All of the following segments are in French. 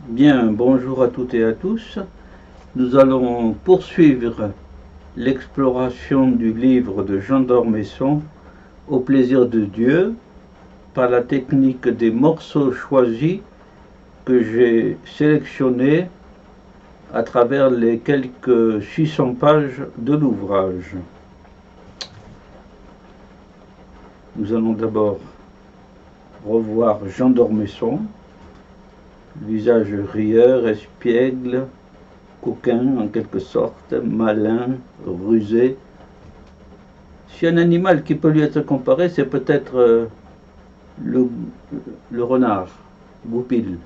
Bien, bonjour à toutes et à tous. Nous allons poursuivre l'exploration du livre de Jean d'Ormesson, Au plaisir de Dieu, par la technique des morceaux choisis que j'ai sélectionnés à travers les quelques 600 pages de l'ouvrage. Nous allons d'abord revoir Jean d'Ormesson, visage rieur, espiègle, coquin en quelque sorte, malin, rusé. Si un animal qui peut lui être comparé, c'est peut-être le, le renard, goupil,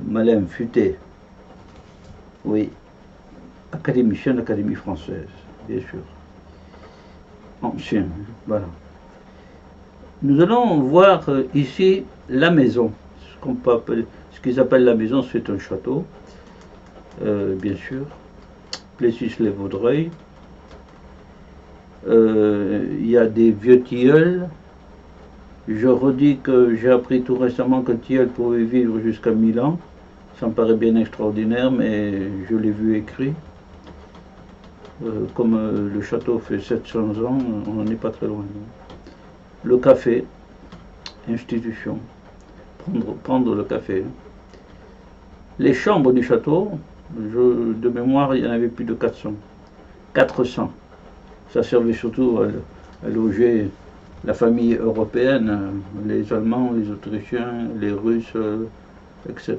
malin, futé. Oui, académicien, Académie française, bien sûr. Ancien, voilà. Nous allons voir ici la maison. Ce qu'ils appellent la maison, c'est un château, bien sûr. Plessis-les-Vaudreuil. Il y a des vieux tilleuls. Je redis que j'ai appris tout récemment que tilleul pouvait vivre jusqu'à 1000 ans. Ça me paraît bien extraordinaire, mais je l'ai vu écrit. Comme le château fait 700 ans, on n'en est pas très loin. Le café, institution, prendre le café. Les chambres du château, de mémoire, il y en avait plus de 400. 400. Ça servait surtout à loger la famille européenne, les Allemands, les Autrichiens, les Russes, etc.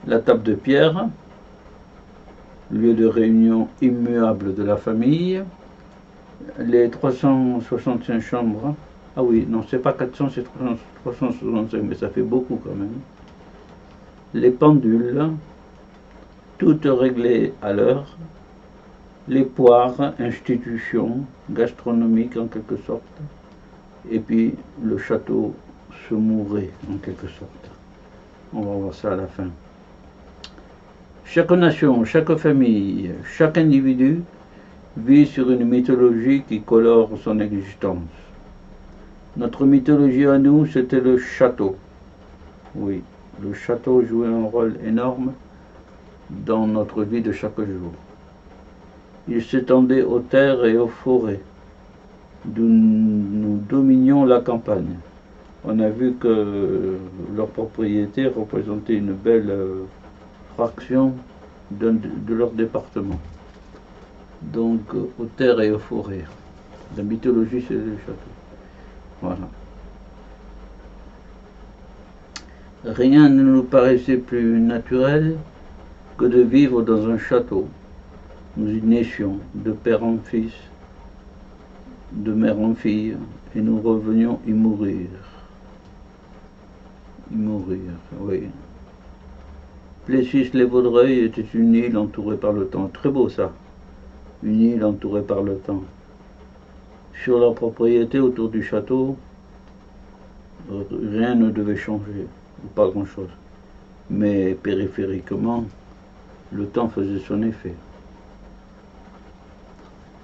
La table de pierre, lieu de réunion immuable de la famille. Les 365 chambres. Ah oui, non, c'est pas 400, c'est 365, mais ça fait beaucoup quand même. Les pendules, toutes réglées à l'heure. Les poires, institution gastronomique en quelque sorte. Et puis le château se mourait en quelque sorte. On va voir ça à la fin. Chaque nation, chaque famille, chaque individu vit sur une mythologie qui colore son existence. Notre mythologie à nous, c'était le château. Oui, le château jouait un rôle énorme dans notre vie de chaque jour. Il s'étendait aux terres et aux forêts, d'où nous dominions la campagne. On a vu que leur propriété représentait une belle fraction de leur département. Donc, aux terres et aux forêts. La mythologie, c'est le château. Voilà. Rien ne nous paraissait plus naturel que de vivre dans un château. Nous y naissions de père en fils, de mère en fille, et nous revenions y mourir. Y mourir, oui. Plessis-les-Vaudreuil était une île entourée par le temps. Très beau ça, une île entourée par le temps. Sur la propriété autour du château, rien ne devait changer, pas grand-chose. Mais périphériquement, le temps faisait son effet.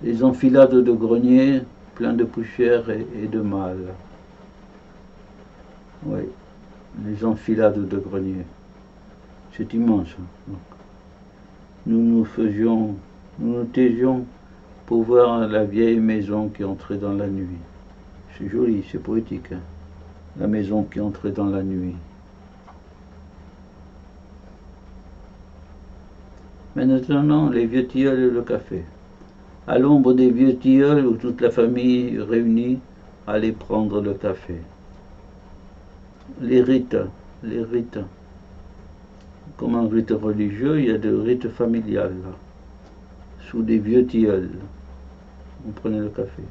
Les enfilades de greniers pleins de poussière et de mal. Oui, les enfilades de greniers. C'est immense. Donc, nous nous taisions pour voir la vieille maison qui entrait dans la nuit. C'est joli, c'est poétique. Hein, la maison qui entrait dans la nuit. Maintenant, les vieux tilleuls et le café. À l'ombre des vieux tilleuls où toute la famille réunie allait prendre le café. Les rites. Comme un rite religieux, il y a des rites familiales. Sous des vieux tilleuls, on prenait le café.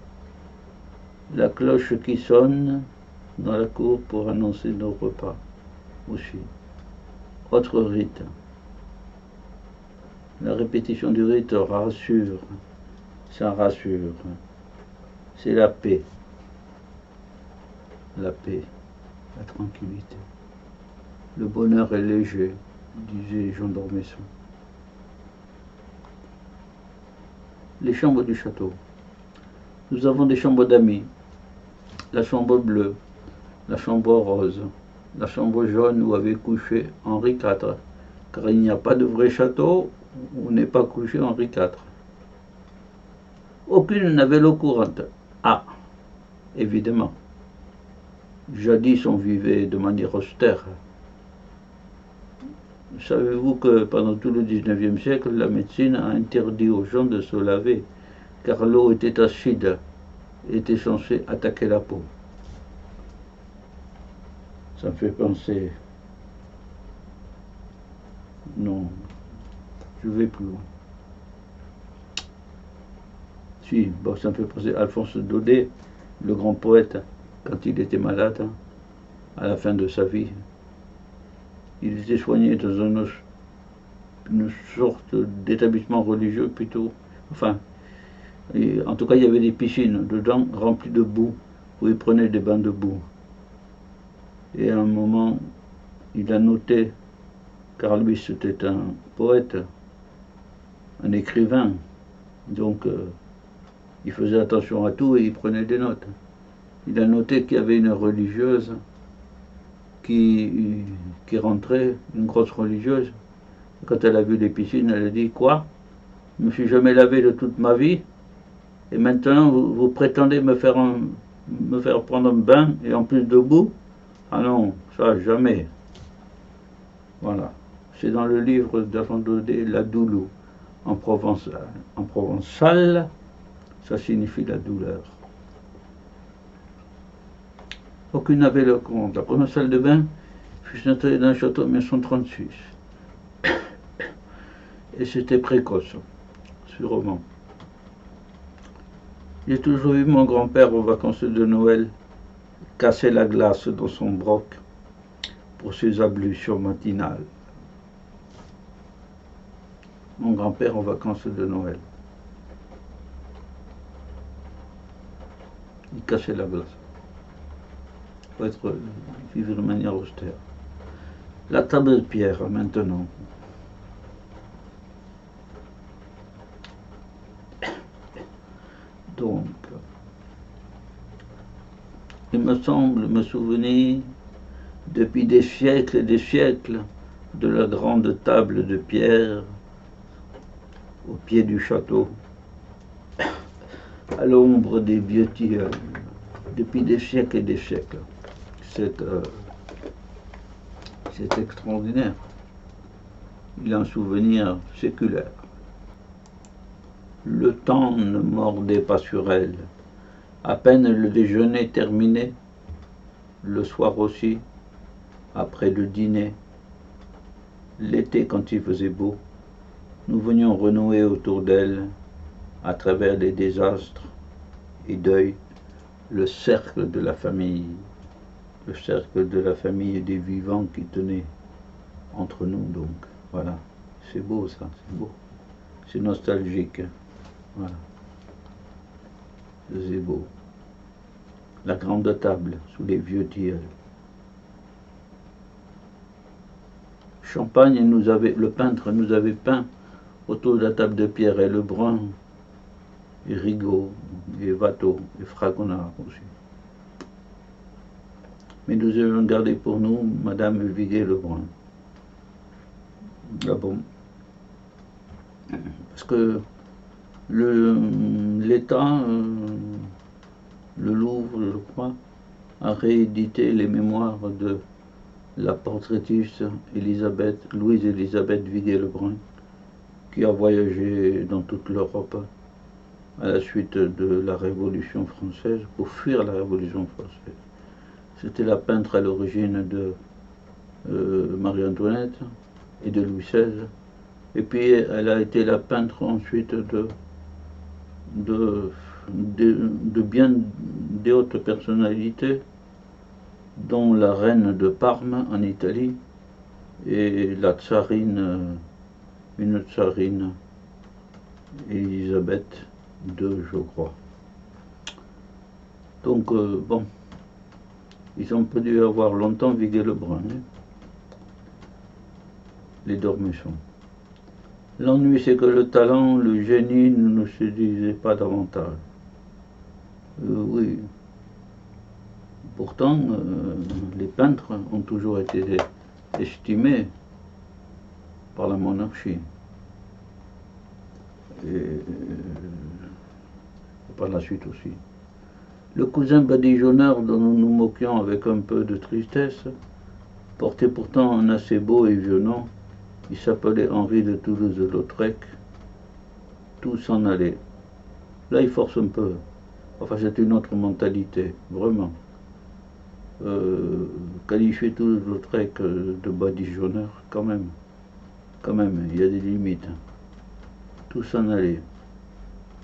La cloche qui sonne dans la cour pour annoncer nos repas aussi. Autre rite. La répétition du rite rassure. Ça rassure. C'est la paix. La paix, la tranquillité. Le bonheur est léger, disait Jean d'Ormesson. Les chambres du château. Nous avons des chambres d'amis. La chambre bleue, la chambre rose, la chambre jaune où avait couché Henri IV, car il n'y a pas de vrai château où n'est pas couché Henri IV. Aucune n'avait l'eau courante. Ah, évidemment. Jadis on vivait de manière austère. Savez-vous que pendant tout le XIXe siècle, la médecine a interdit aux gens de se laver, car l'eau était acide et était censée attaquer la peau. Ça me fait penser... Non, je vais plus loin. Si, bon, ça me fait penser à Alphonse Daudet, le grand poète, quand il était malade, à la fin de sa vie. Il était soigné dans une sorte d'établissement religieux plutôt. Enfin, en tout cas, il y avait des piscines dedans remplies de boue, où il prenait des bains de boue. Et à un moment, il a noté, car lui c'était un poète, un écrivain, donc il faisait attention à tout et il prenait des notes. Il a noté qu'il y avait une religieuse qui rentrait, une grosse religieuse. Quand elle a vu les piscines, elle a dit: quoi? Je ne me suis jamais lavé de toute ma vie et maintenant vous prétendez me faire prendre un bain et en plus de boue? Ah non, ça jamais. Voilà. C'est dans le livre d'Alphonse Daudet, La Doulou. En provençal, ça signifie la douleur. Aucune n'avait le compte. La première salle de bain fut installée dans le château en 1936. Et c'était précoce, sûrement. J'ai toujours vu mon grand-père aux vacances de Noël casser la glace dans son broc pour ses ablutions matinales. Mon grand-père aux vacances de Noël. Il cassait la glace. Il faut vivre de manière austère. La table de pierre, maintenant. Donc, il me semble me souvenir, depuis des siècles et des siècles, de la grande table de pierre au pied du château, à l'ombre des vieux tilleuls, depuis des siècles et des siècles. C'est extraordinaire. Il a un souvenir séculaire. Le temps ne mordait pas sur elle. À peine le déjeuner terminé, le soir aussi, après le dîner, l'été quand il faisait beau, nous venions renouer autour d'elle, à travers les désastres et deuils, le cercle de la famille et des vivants qui tenaient entre nous. Donc, voilà, c'est beau ça, c'est beau, c'est nostalgique, voilà, c'est beau. La grande table sous les vieux tilleuls. Champagne le peintre nous avait peint autour de la table de pierre, et Lebrun, et Rigaud, et Watteau, et Fragonard aussi. Mais nous avions gardé pour nous Madame Viguier-Lebrun. Ah bon? Parce que l'État, le Louvre, je crois, a réédité les mémoires de la portraitiste Louise-Élisabeth Viguier-Lebrun, qui a voyagé dans toute l'Europe à la suite de la Révolution française, pour fuir la Révolution française. C'était la peintre à l'origine de Marie-Antoinette et de Louis XVI. Et puis elle a été la peintre ensuite de bien des hautes personnalités, dont la reine de Parme en Italie et la tsarine, une tsarine, Élisabeth II, je crois. Donc, bon, ils ont pas dû avoir longtemps Viguier-Lebrun, hein, les Dormessons. L'ennui, c'est que le talent, le génie ne nous séduisait pas davantage. Oui, Pourtant, les peintres ont toujours été estimés par la monarchie. Et par la suite aussi. Le cousin badigeonnard dont nous nous moquions avec un peu de tristesse portait pourtant un assez beau et vieux nom. Il s'appelait Henri de Toulouse-Lautrec. Tout s'en allait. Là, il force un peu. Enfin, c'est une autre mentalité, vraiment. Qualifier Toulouse-Lautrec de badigeonneur, quand même, il y a des limites. Tout s'en allait.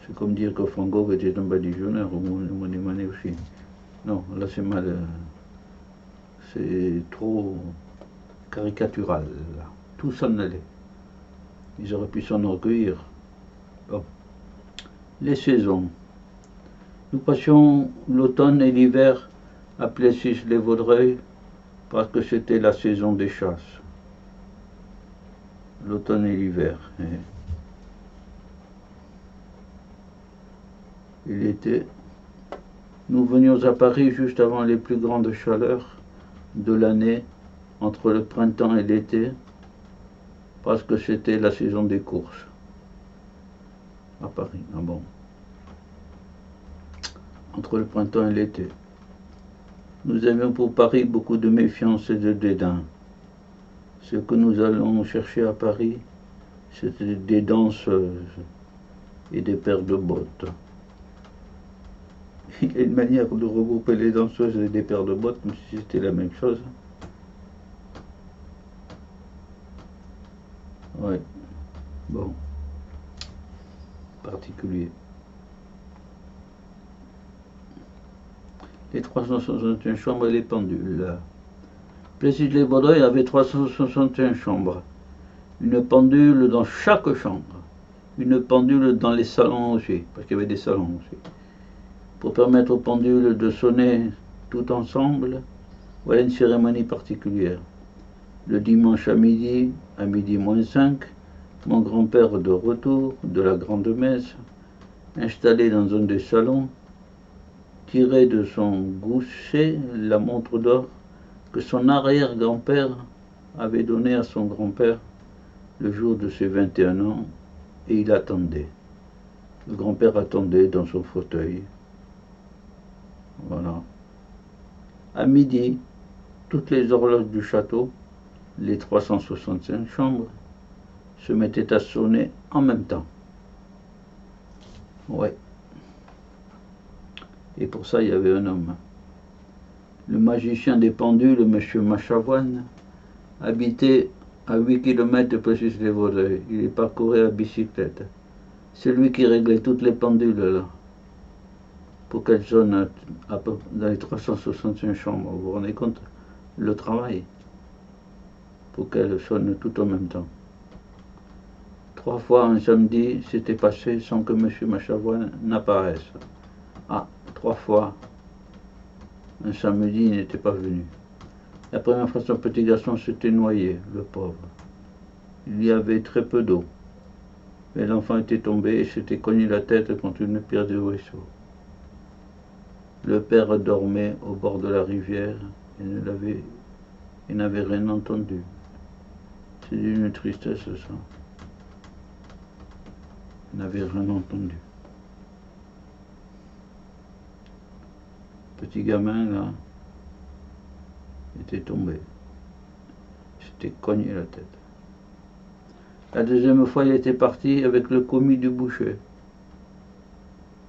C'est comme dire que Van Gogh était un badigeonneur, ou Monet aussi. Non, là c'est mal. C'est trop caricatural. Là. Tout s'en allait. Ils auraient pu s'enorgueillir. Bon. Les saisons. Nous passions l'automne et l'hiver à Plessis-les-Vaudreuils parce que c'était la saison des chasses. L'automne et l'hiver. Et l'été, nous venions à Paris juste avant les plus grandes chaleurs de l'année, entre le printemps et l'été, parce que c'était la saison des courses. À Paris, ah bon. Entre le printemps et l'été. Nous avions pour Paris beaucoup de méfiance et de dédain. Ce que nous allons chercher à Paris, c'était des danses et des paires de bottes. Il y a une manière de regrouper les danseuses et des paires de bottes, comme si c'était la même chose. Oui. Bon. Particulier. Les 361 chambres et les pendules. Plessis-les-Vaudreuils avait 361 chambres. Une pendule dans chaque chambre. Une pendule dans les salons aussi, parce qu'il y avait des salons aussi. Pour permettre aux pendules de sonner tout ensemble, voilà une cérémonie particulière. Le dimanche à midi moins 5, mon grand-père de retour de la grande messe, installé dans un des salons, tirait de son gousset la montre d'or que son arrière-grand-père avait donnée à son grand-père le jour de ses 21 ans, et il attendait. Le grand-père attendait dans son fauteuil. Voilà. À midi, toutes les horloges du château, les 365 chambres, se mettaient à sonner en même temps. Ouais. Et pour ça, il y avait un homme. Le magicien des pendules, M. Machavoine, habitait à 8 km de Plessis-les-Vaudreuils. Il les parcourait à bicyclette. C'est lui qui réglait toutes les pendules là, pour qu'elles sonnent dans les 365 chambres. Vous vous rendez compte le travail pour qu'elles sonnent tout en même temps. 3 fois un samedi, c'était passé sans que M. Machavoine n'apparaisse. Ah, 3 fois un samedi, il n'était pas venu. La première fois, son petit garçon s'était noyé, le pauvre. Il y avait très peu d'eau. Mais l'enfant était tombé et s'était cogné la tête contre une pierre du ruisseau. Le père dormait au bord de la rivière et n'avait rien entendu. C'est d'une tristesse, ça. Il n'avait rien entendu. Petit gamin, là, était tombé. Il s'était cogné la tête. La deuxième fois, il était parti avec le commis du boucher.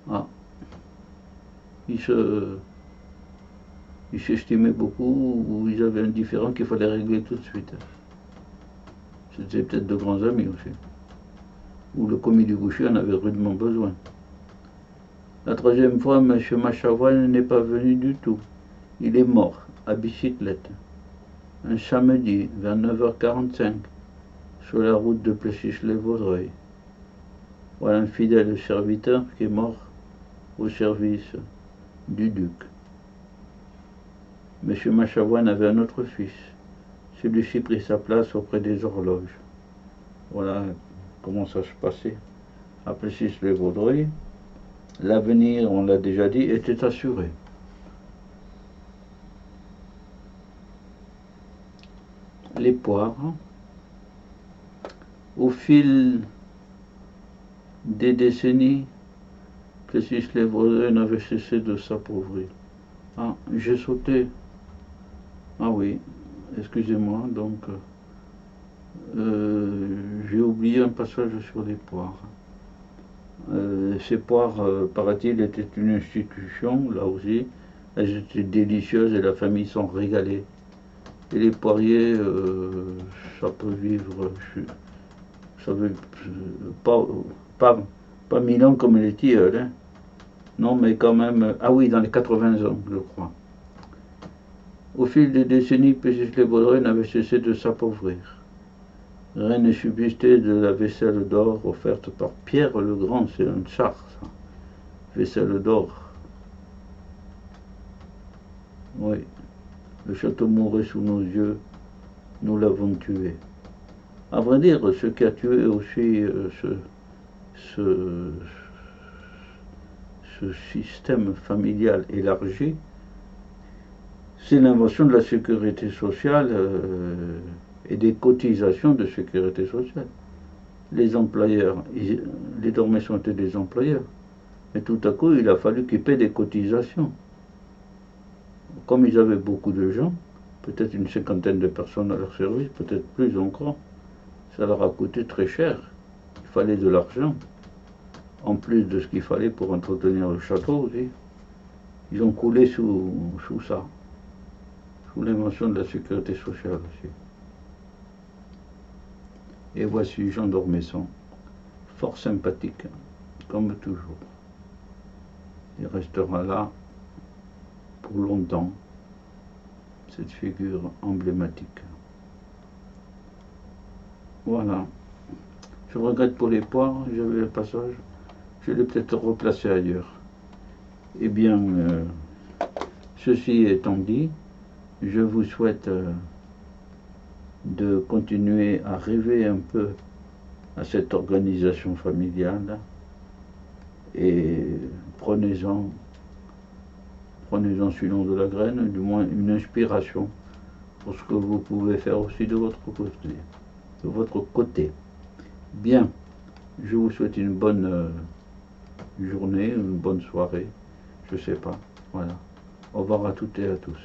Ah. Il s'estimait beaucoup, ou ils avaient un différend qu'il fallait régler tout de suite. C'était peut-être de grands amis aussi. Ou le commis du boucher en avait rudement besoin. La troisième fois, M. Machavoine n'est pas venu du tout. Il est mort, à bicyclette, un samedi, vers 9h45, sur la route de Plessis-les-Vaudreuils. Voilà un fidèle serviteur qui est mort au service du duc. M. Machavoine avait un autre fils. Celui-ci prit sa place auprès des horloges. Voilà comment ça se passait. À Plessis-les-Vaudreuils, l'avenir, on l'a déjà dit, était assuré. les poires. Au fil des décennies, Plessis les Vaudreuils n'avaient cessé de s'appauvrir. Ah, j'ai sauté. Ah oui, excusez-moi, donc j'ai oublié un passage sur les poires. Ces poires, paraît-il, étaient une institution, là aussi. Elles étaient délicieuses et la famille s'en régalait. Et les poiriers, ça peut vivre, ça veut pas, pas, pas 1000 ans comme les tilleuls, hein. Non, mais quand même, ah oui, dans les 80 ans, je crois. Au fil des décennies, les Vaudreuils n'avaient cessé de s'appauvrir. Rien ne subsistait de la vaisselle d'or offerte par Pierre le Grand, c'est un tsar, ça. Vaisselle d'or. Oui, le château mourait sous nos yeux, nous l'avons tué. À vrai dire, ce qui a tué aussi ce système familial élargi, c'est l'invention de la sécurité sociale et des cotisations de sécurité sociale. Les employeurs, les dormessons étaient des employeurs, mais tout à coup, il a fallu qu'ils paient des cotisations. Comme ils avaient beaucoup de gens, peut-être une cinquantaine de personnes à leur service, peut-être plus encore, ça leur a coûté très cher. Il fallait de l'argent, en plus de ce qu'il fallait pour entretenir le château aussi. Ils ont coulé sous ça, sous l'invention de la sécurité sociale aussi. Et voici Jean d'Ormesson, fort sympathique, comme toujours. Il restera là pour longtemps, cette figure emblématique. Voilà. Je regrette pour les poires, j'avais le passage, je l'ai peut-être replacé ailleurs. Eh bien, ceci étant dit, je vous souhaite de continuer à rêver un peu à cette organisation familiale et prenez-en sinon de la graine, du moins une inspiration pour ce que vous pouvez faire aussi de votre côté. Bien, je vous souhaite une bonne journée, une bonne soirée, je sais pas, voilà. Au revoir à toutes et à tous.